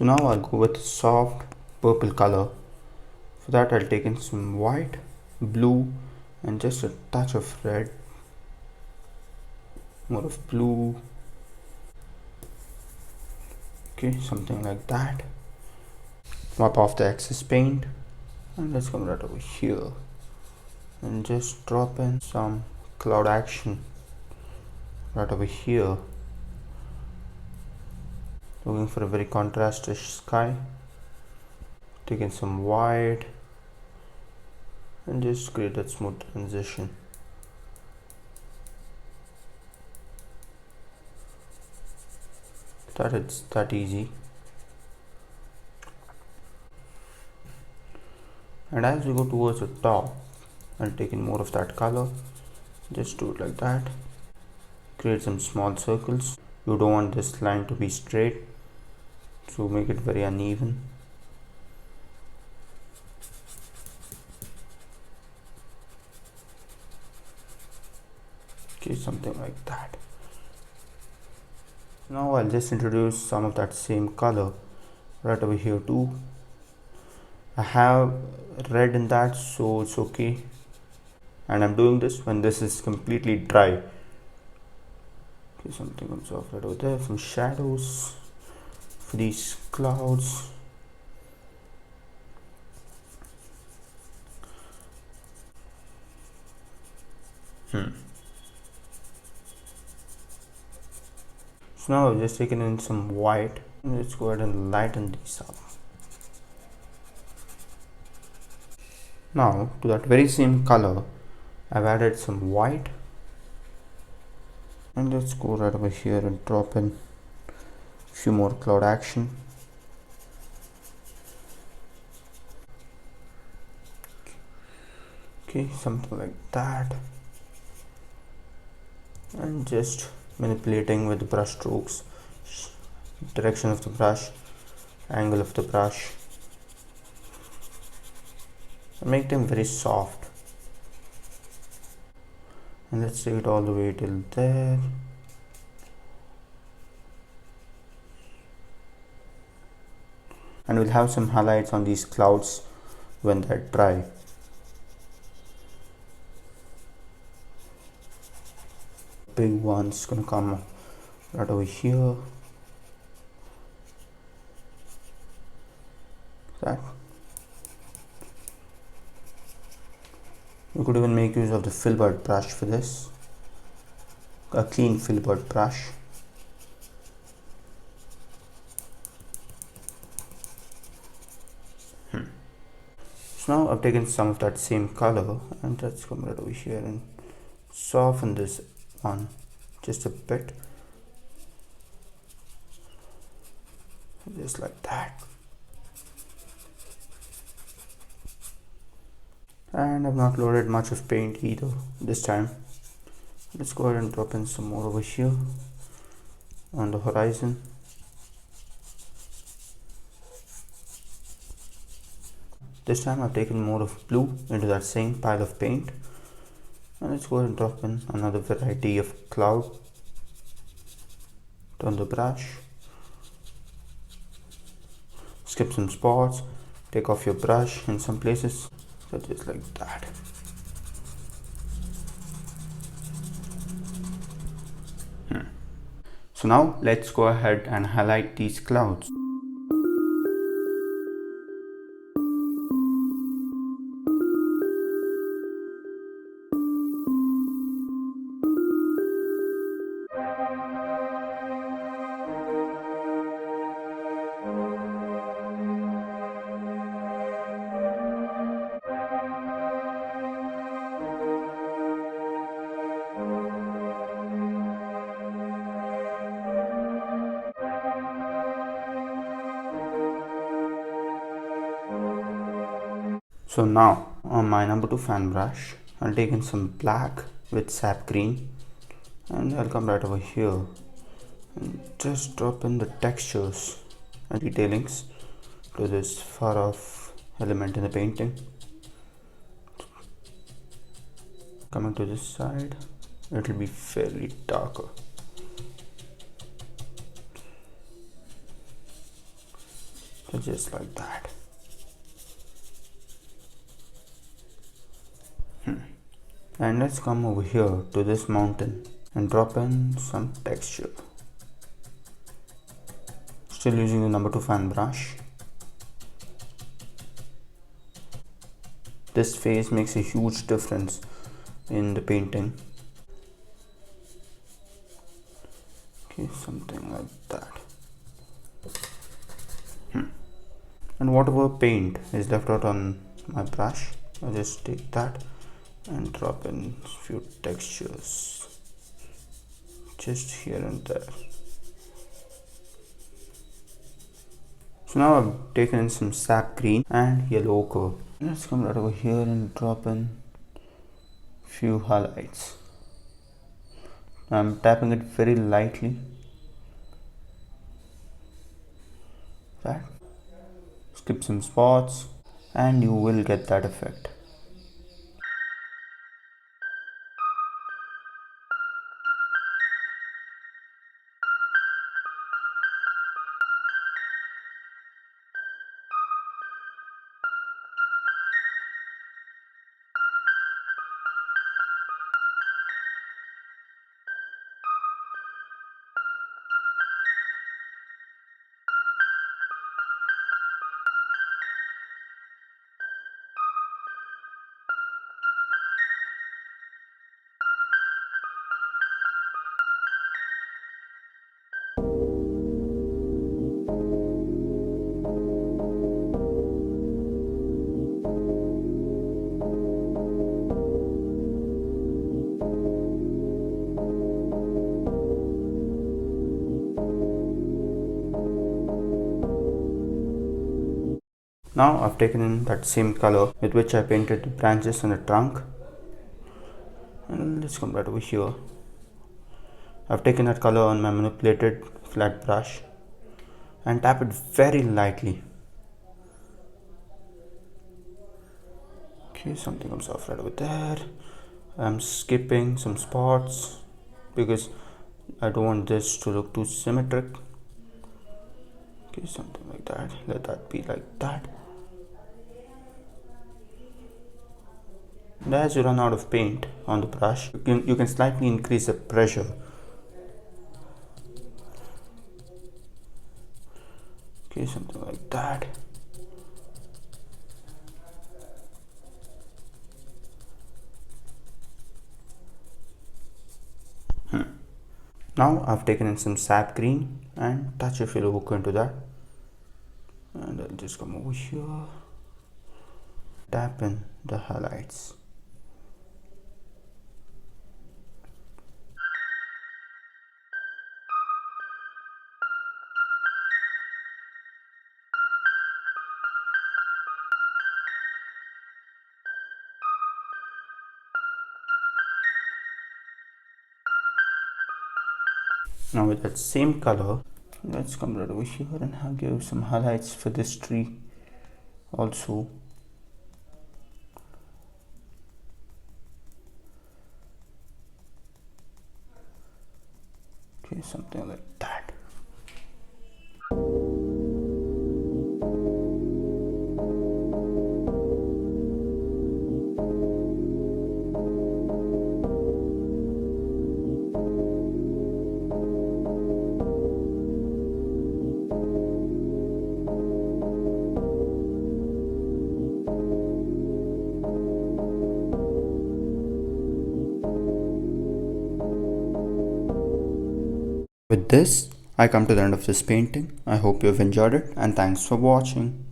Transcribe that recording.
So now I'll go with soft purple color. For that I'll take in some white, blue and just a touch of red, more of blue, okay, something like that. Wipe off the excess paint and let's come right over here and just drop in some cloud action right over here. Looking for a very contrastish sky. Take in some white and just create that smooth transition. That it's that easy. And as we go towards the top, I'll take in more of that color. Just do it like that. Create some small circles. You don't want this line to be straight, so make it very uneven. Okay, something like that. Now I'll just introduce some of that same color right over here too. I have red in that, so it's okay. And I'm doing this when this is completely dry. Okay, something comes off right over there, some shadows for these clouds. So now I've just taken in some white. Let's go ahead and lighten these up. Now to that very same color, I've added some white. And let's go right over here and drop in a few more cloud action. Okay, something like that. And just manipulating with the brush strokes, direction of the brush, angle of the brush, and make them very soft. And let's take it all the way till there. And we'll have some highlights on these clouds when they're dry. Big one's gonna come right over here. That. You could even make use of the filbert brush for this. A clean filbert brush. So now I've taken some of that same color and let's come right over here and soften this one just a bit, just like that. And I've not loaded much of paint either this time. Let's go ahead and drop in some more over here on the horizon. This time I've taken more of blue into that same pile of paint. And let's go ahead and drop in another variety of cloud. Turn the brush. Skip some spots. Take off your brush in some places. So just like that. So now let's go ahead and highlight these clouds. So now on my number 2 fan brush, I'll take in some black with sap green and I'll come right over here and just drop in the textures and detailings to this far off element in the painting. Coming to this side, it will be fairly darker. So just like that. And let's come over here to this mountain and drop in some texture. Still using the number 2 fan brush. This phase makes a huge difference in the painting. Okay, something like that. And whatever paint is left out on my brush, I'll just take that and drop in few textures just here and there. So now I've taken in some sap green and yellow ochre. Let's come right over here and drop in few highlights. I'm tapping it very lightly. That. Skip some spots and you will get that effect. Now I've taken in that same color with which I painted the branches and the trunk, and let's come right over here. I've taken that color on my manipulated flat brush and tap it very lightly. Okay, something comes off right over there. I'm skipping some spots because I don't want this to look too symmetric. Okay, something like that. Let that be like that. And as you run out of paint on the brush, you can slightly increase the pressure. Okay, something like that. Now I've taken in some sap green and touch of yellow ochre into that. And I'll just come over here, tap in the highlights. Now with that same color, let's come right over here and I'll give some highlights for this tree also. Okay, something like that. With this, I come to the end of this painting. I hope you have enjoyed it and thanks for watching.